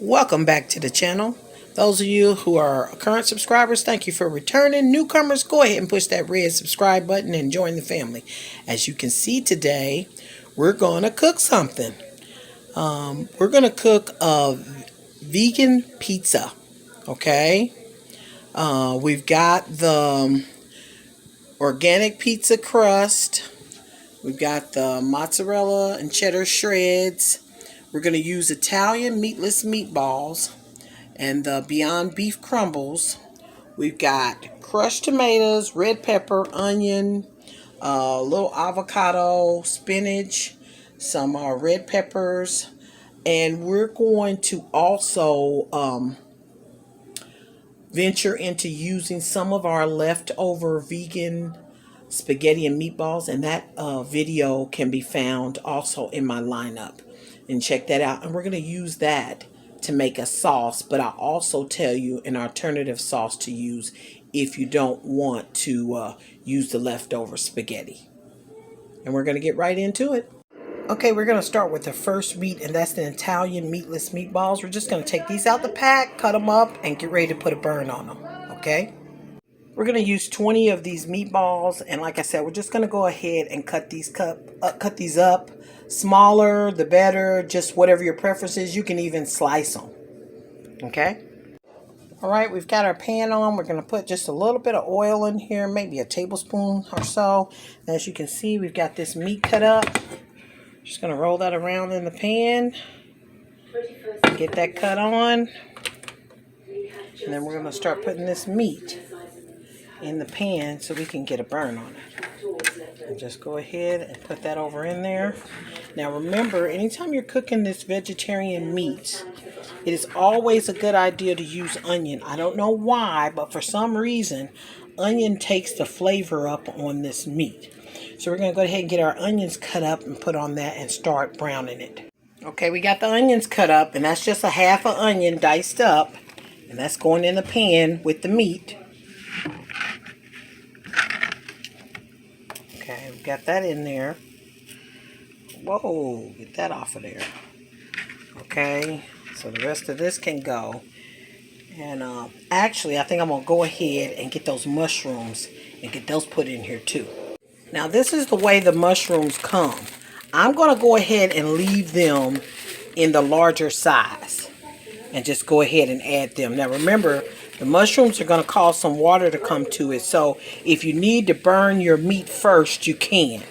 Welcome back to the channel. Those of you who are current subscribers, thank you for returning. Newcomers, go ahead and push that red subscribe button and join the family. As you can see today, we're going to cook something. We're going to cook a vegan pizza. Okay. We've got the organic pizza crust. We've got the mozzarella and cheddar shreds. We're going to use Italian meatless meatballs and the Beyond Beef crumbles. We've got crushed tomatoes, red pepper, onion, a little avocado, spinach, some red peppers, and we're going to also venture into using some of our leftover vegan spaghetti and meatballs, and that video can be found also in my lineup, and check that out. And we're going to use that to make a sauce, but I'll also tell you an alternative sauce to use if you don't want to use the leftover spaghetti. And we're going to get right into it. Okay, we're going to start with the first meat, and that's the Italian meatless meatballs. We're just going to take these out the pack, cut them up, and get ready to put a burn on them. Okay? We're going to use 20 of these meatballs, and like I said, we're just going to go ahead and cut these up. Smaller, the better, just whatever your preference is. You can even slice them. Okay? All right, we've got our pan on. We're going to put just a little bit of oil in here, maybe a tablespoon or so. And as you can see, we've got this meat cut up. Just going to roll that around in the pan. Get that cut on. And then we're going to start putting this meat in the pan so we can get a burn on it. And just go ahead and put that over in there. Now remember, anytime you're cooking this vegetarian meat, it is always a good idea to use onion. I don't know why, but for some reason, onion takes the flavor up on this meat. So we're going to go ahead and get our onions cut up and put on that and start browning it. Okay, we got the onions cut up, and that's just a half an onion diced up. And that's going in the pan with the meat. Okay, we got that in there. Whoa, get that off of there. Okay, so the rest of this can go. And actually, I think I'm going to go ahead and get those mushrooms and get those put in here too. Now, this is the way the mushrooms come. I'm going to go ahead and leave them in the larger size and just go ahead and add them. Now, remember, the mushrooms are going to cause some water to come to it. So if you need to burn your meat first, you can.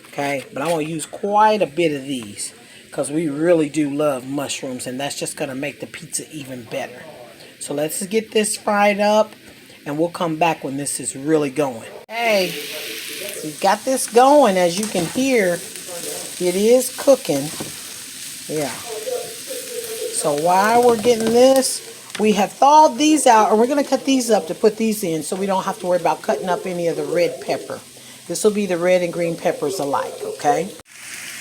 Okay, but I'm going to use quite a bit of these because we really do love mushrooms, and that's just going to make the pizza even better. So let's get this fried up, and we'll come back when this is really going. Hey, we've got this going. As you can hear, it is cooking. Yeah. So while we're getting this, we have thawed these out, and we're going to cut these up to put these in so we don't have to worry about cutting up any of the red pepper. This will be the red and green peppers alike, okay?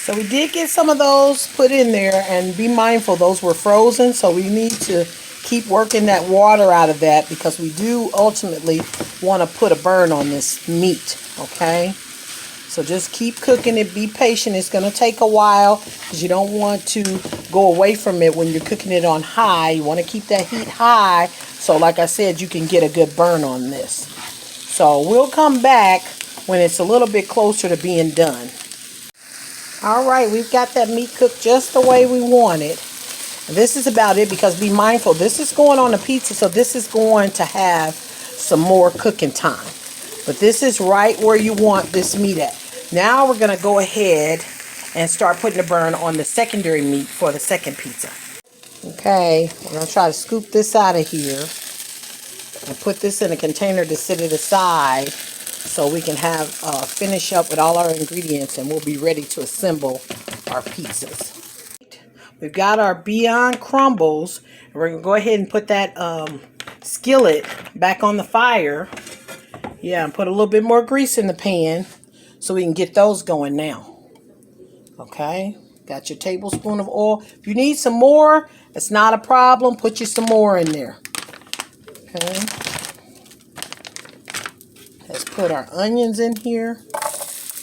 So we did get some of those put in there, and be mindful, those were frozen, so we need to keep working that water out of that because we do ultimately want to put a burn on this meat, okay? So just keep cooking it. Be patient. It's going to take a while because you don't want to go away from it when you're cooking it on high. You want to keep that heat high so, like I said, you can get a good burn on this. So we'll come back when it's a little bit closer to being done. All right, we've got that meat cooked just the way we want it. And this is about it because be mindful, this is going on a pizza, so this is going to have some more cooking time. But this is right where you want this meat at. Now we're going to go ahead and start putting the burn on the secondary meat for the second pizza. Okay, we're going to try to scoop this out of here and put this in a container to set it aside so we can have finish up with all our ingredients, and we'll be ready to assemble our pizzas. We've got our Beyond crumbles, and we're going to go ahead and put that skillet back on the fire. Yeah, and put a little bit more grease in the pan so we can get those going now. Okay, got your tablespoon of oil. If you need some more, it's not a problem. Put you some more in there. Okay. Let's put our onions in here.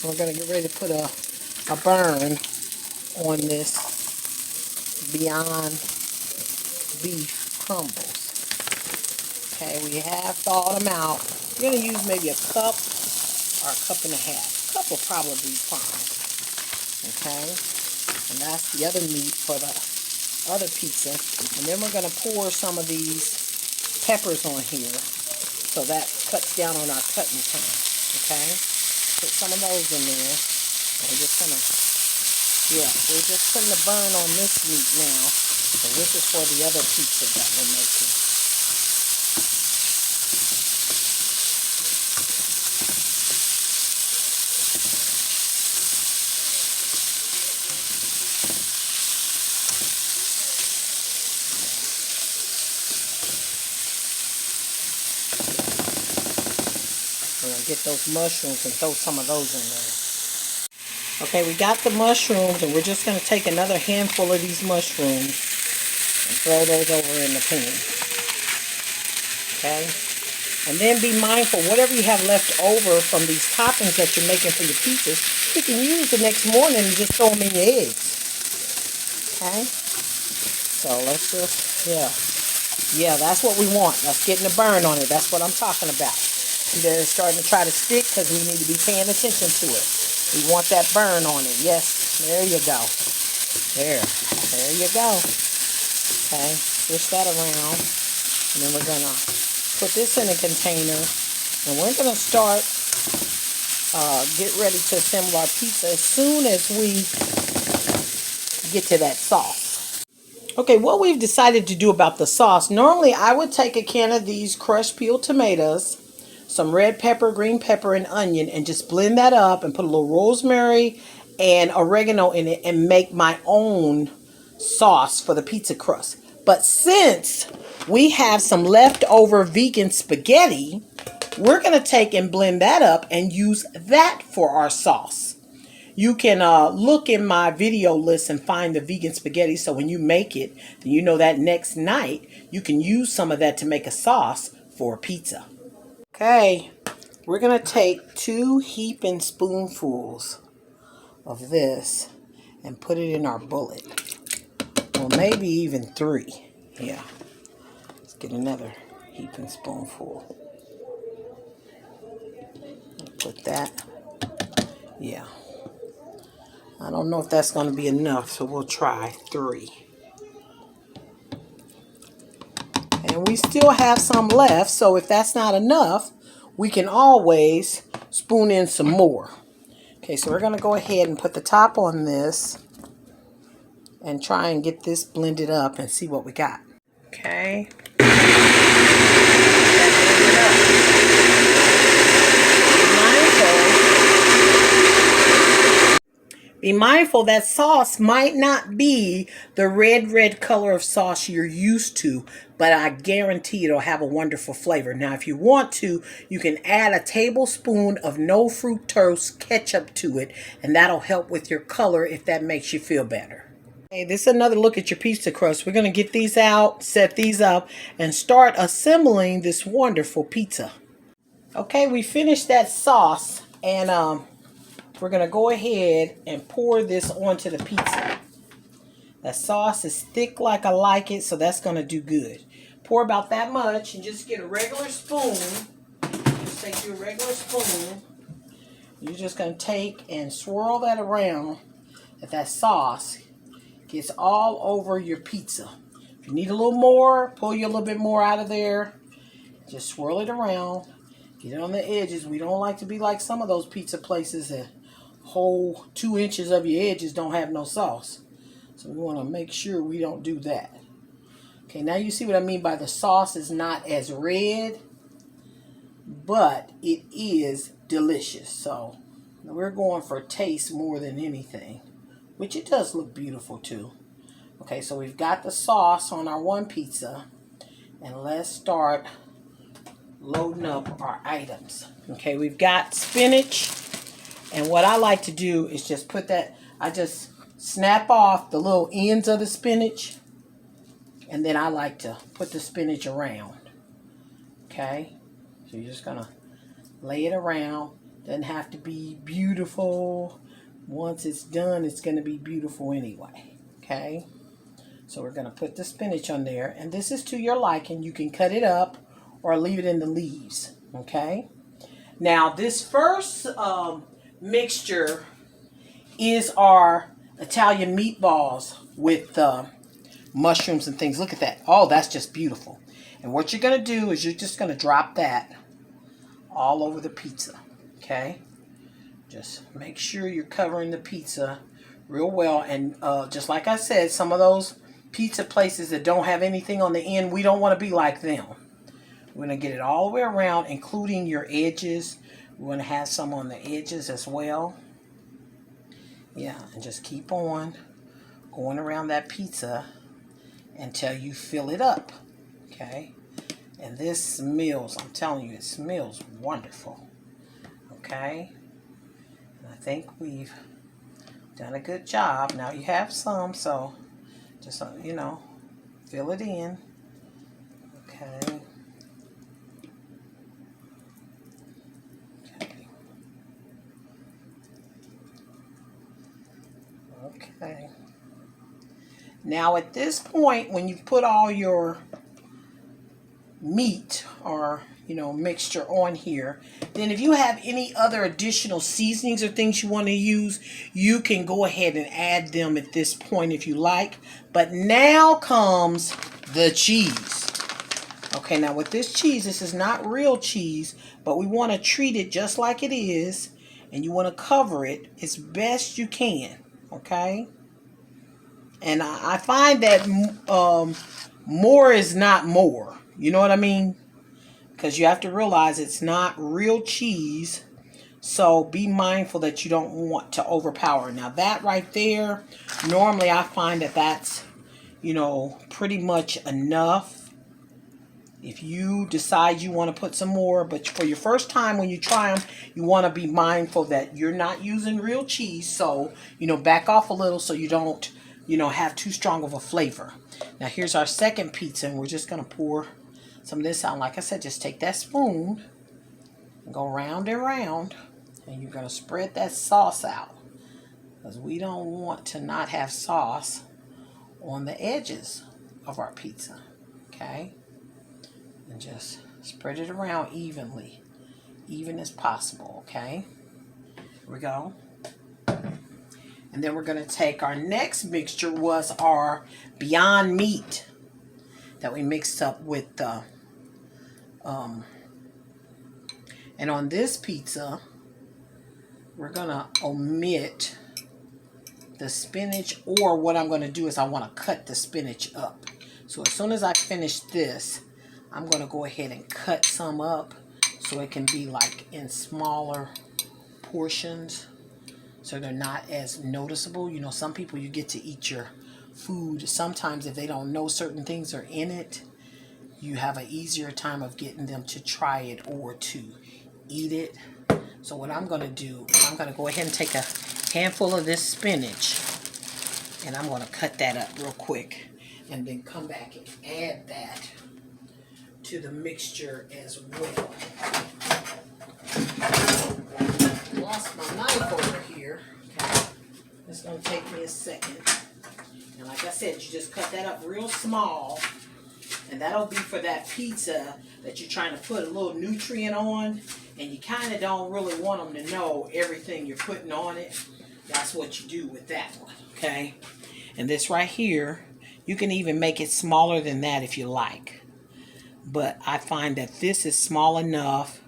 We're going to get ready to put a burn on this Beyond beef crumbles. Okay, we have thawed them out. You're going to use maybe a cup or a cup and a half. A cup will probably be fine. Okay, and that's the other meat for the other pizza. And then we're going to pour some of these peppers on here, so that cuts down on our cutting time. Okay, put some of those in there. And we're just going to, yeah, we're just putting the burn on this meat now. So this is for the other pizza that we're making. We're going to get those mushrooms and throw some of those in there. Okay, we got the mushrooms, and we're just going to take another handful of these mushrooms and throw those over in the pan. Okay? And then be mindful, whatever you have left over from these toppings that you're making for your pizzas, you can use the next morning and just throw them in your eggs. Okay? So let's just, yeah, that's what we want. That's getting a burn on it. That's what I'm talking about. See, they're starting to try to stick because we need to be paying attention to it. We want that burn on it. Yes, there you go. There you go. Okay, switch that around. And then we're going to put this in a container. And we're going to start, get ready to assemble our pizza as soon as we get to that sauce. Okay, what we've decided to do about the sauce, normally I would take a can of these crushed peeled tomatoes, some red pepper, green pepper, and onion, and just blend that up and put a little rosemary and oregano in it and make my own sauce for the pizza crust. But since we have some leftover vegan spaghetti, we're going to take and blend that up and use that for our sauce. You can look in my video list and find the vegan spaghetti, so when you make it, then you know that next night you can use some of that to make a sauce for pizza. Okay, we're going to take 2 heaping spoonfuls of this and put it in our bullet. Or maybe even 3. Yeah. Let's get another heaping spoonful. Put that. Yeah. I don't know if that's going to be enough, so we'll try 3. And we still have some left, so if that's not enough, we can always spoon in some more. Okay, so we're going to go ahead and put the top on this and try and get this blended up and see what we got. Okay. Be mindful that sauce might not be the red color of sauce you're used to, but I guarantee it'll have a wonderful flavor. Now, if you want to, you can add a tablespoon of no fructose ketchup to it, and that'll help with your color if that makes you feel better. Okay, this is another look at your pizza crust. We're going to get these out, set these up, and start assembling this wonderful pizza. Okay, we finished that sauce, and we're going to go ahead and pour this onto the pizza. That sauce is thick like I like it, so that's going to do good. Pour about that much and just get a regular spoon. Just take your regular spoon. You're just going to take and swirl that around, that sauce gets all over your pizza. If you need a little more, pull you a little bit more out of there. Just swirl it around. Get it on the edges. We don't like to be like some of those pizza places that whole 2 inches of your edges don't have no sauce. So we want to make sure we don't do that. Okay, now you see what I mean by the sauce is not as red, but it is delicious. So we're going for taste more than anything, which it does look beautiful too. Okay, so we've got the sauce on our one pizza, and let's start loading up our items. Okay, we've got spinach. And what I like to do is just put that, I just snap off the little ends of the spinach. And then I like to put the spinach around. Okay. So you're just going to lay it around. Doesn't have to be beautiful. Once it's done, it's going to be beautiful anyway. Okay. So we're going to put the spinach on there. And this is to your liking. You can cut it up or leave it in the leaves. Okay. Now this first mixture is our Italian meatballs with mushrooms and things. Look at that. Oh, that's just beautiful. And what you're going to do is you're just going to drop that all over the pizza. Okay. Just make sure you're covering the pizza real well. And just like I said, some of those pizza places that don't have anything on the end, we don't want to be like them. We're going to get it all the way around, including your edges. We're going to have some on the edges as well. Yeah, and just keep on going around that pizza until you fill it up. Okay. And this smells, I'm telling you, it smells wonderful. Okay. And I think we've done a good job. Now you have some, so just, you know, fill it in. Okay. Okay. Now at this point, when you've put all your meat or, you know, mixture on here, then if you have any other additional seasonings or things you want to use, you can go ahead and add them at this point if you like. But now comes the cheese. Okay, now with this cheese, this is not real cheese, but we want to treat it just like it is, and you want to cover it as best you can. Okay. And I find that more is not more. You know what I mean? Because you have to realize it's not real cheese. So be mindful that you don't want to overpower. Now that right there, normally I find that that's, you know, pretty much enough. If you decide you want to put some more, but for your first time when you try them, you want to be mindful that you're not using real cheese. So, you know, back off a little so you don't, you know, have too strong of a flavor. Now here's our second pizza, and we're just going to pour some of this out. Like I said, just take that spoon and go round and round, and you're going to spread that sauce out, because we don't want to not have sauce on the edges of our pizza. Okay. And just spread it around evenly, even as possible. Okay. Here we go. And then we're going to take our next mixture, was our Beyond Meat that we mixed up with the and on this pizza we're going to omit the spinach, or what I'm going to do is I want to cut the spinach up. So as soon as I finish this, I'm going to go ahead and cut some up so it can be like in smaller portions, so they're not as noticeable. You know, some people, you get to eat your food, sometimes if they don't know certain things are in it, you have an easier time of getting them to try it or to eat it. So what I'm going to do, I'm going to go ahead and take a handful of this spinach, and I'm going to cut that up real quick, and then come back and add that to the mixture as well. Lost my knife over here. Okay. It's going to take me a second. And like I said, you just cut that up real small, and that'll be for that pizza that you're trying to put a little nutrient on, and you kind of don't really want them to know everything you're putting on it. That's what you do with that one. Okay. And this right here, you can even make it smaller than that if you like. But I find that this is small enough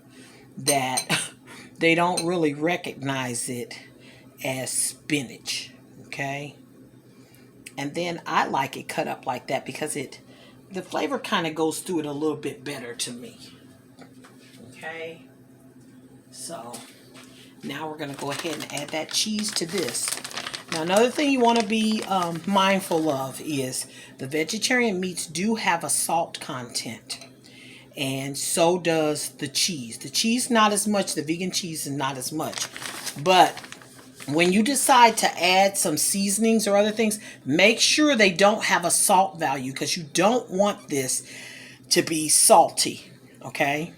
that they don't really recognize it as spinach. Okay. And then I like it cut up like that because the flavor kind of goes through it a little bit better to me. Okay. So now we're going to go ahead and add that cheese to this. Now another thing you want to be mindful of is the vegetarian meats do have a salt content. And so does the cheese. The cheese not as much. The vegan cheese is not as much. But when you decide to add some seasonings or other things, make sure they don't have a salt value, because you don't want this to be salty. Okay?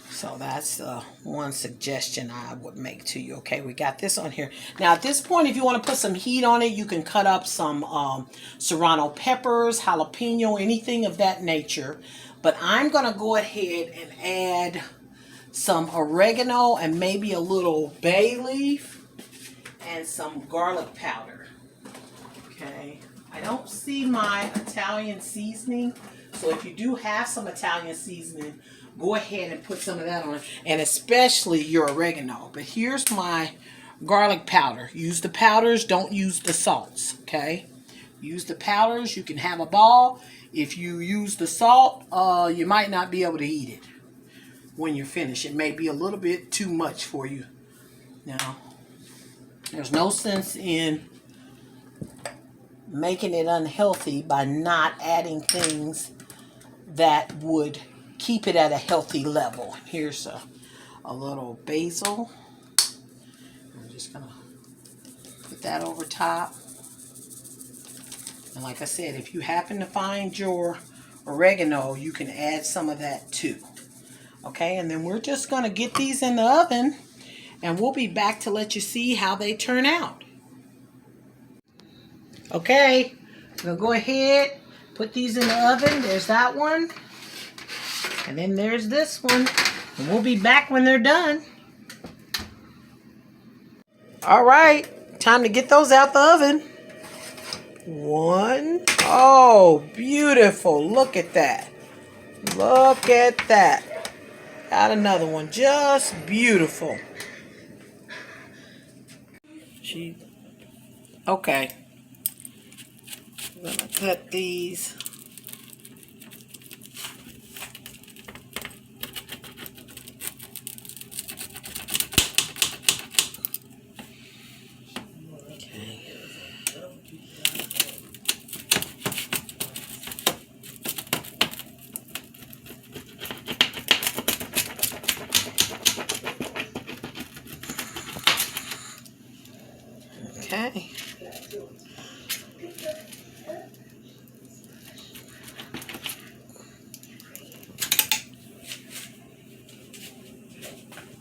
So So that's one suggestion I would make to you. Okay, we got this on here. Now at this point, if you want to put some heat on it, you can cut up some serrano peppers, jalapeno, anything of that nature. But I'm going to go ahead and add some oregano and maybe a little bay leaf and some garlic powder. Okay, I don't see my Italian seasoning. So if you do have some Italian seasoning, go ahead and put some of that on, and especially your oregano. But here's my garlic powder. Use the powders, don't use the salts, okay? Use the powders, you can have a ball. If you use the salt, you might not be able to eat it when you're finished. It may be a little bit too much for you. Now, there's no sense in making it unhealthy by not adding things that would keep it at a healthy level. Here's a little basil. I'm just gonna put that over top. And like I said, if you happen to find your oregano, you can add some of that too. Okay, and then we're just gonna get these in the oven, and we'll be back to let you see how they turn out. Okay, I'm gonna go ahead, put these in the oven. There's that one. And then there's this one. And we'll be back when they're done. All right, time to get those out the oven. One. Oh, beautiful. Look at that. Look at that. Got another one. Just beautiful. Okay. I'm going to cut these. Okay.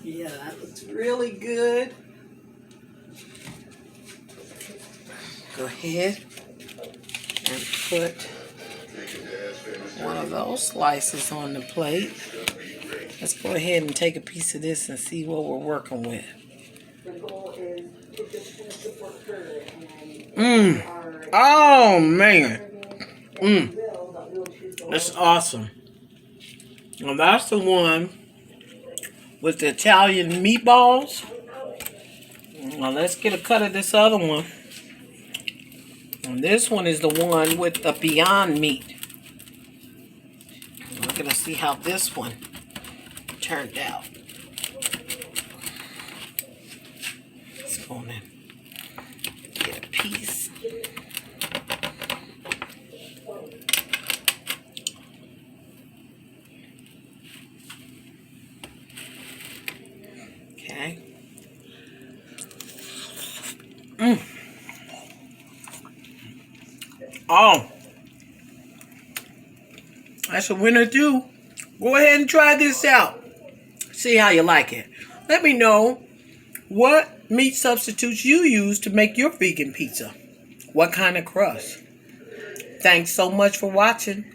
Yeah, that looks really good. Go ahead and put one of those slices on the plate. Let's go ahead and take a piece of this and see what we're working with. Oh, man. That's awesome. Well, that's the one with the Italian meatballs. Now, let's get a cut of this other one. And this one is the one with the Beyond Meat. We're going to see how this one turned out. Let's go in and get a piece. Okay. Oh, that's a winner too. Go ahead and try this out. See how you like it. Let me know what meat substitutes you use to make your vegan pizza. What kind of crust? Thanks so much for watching.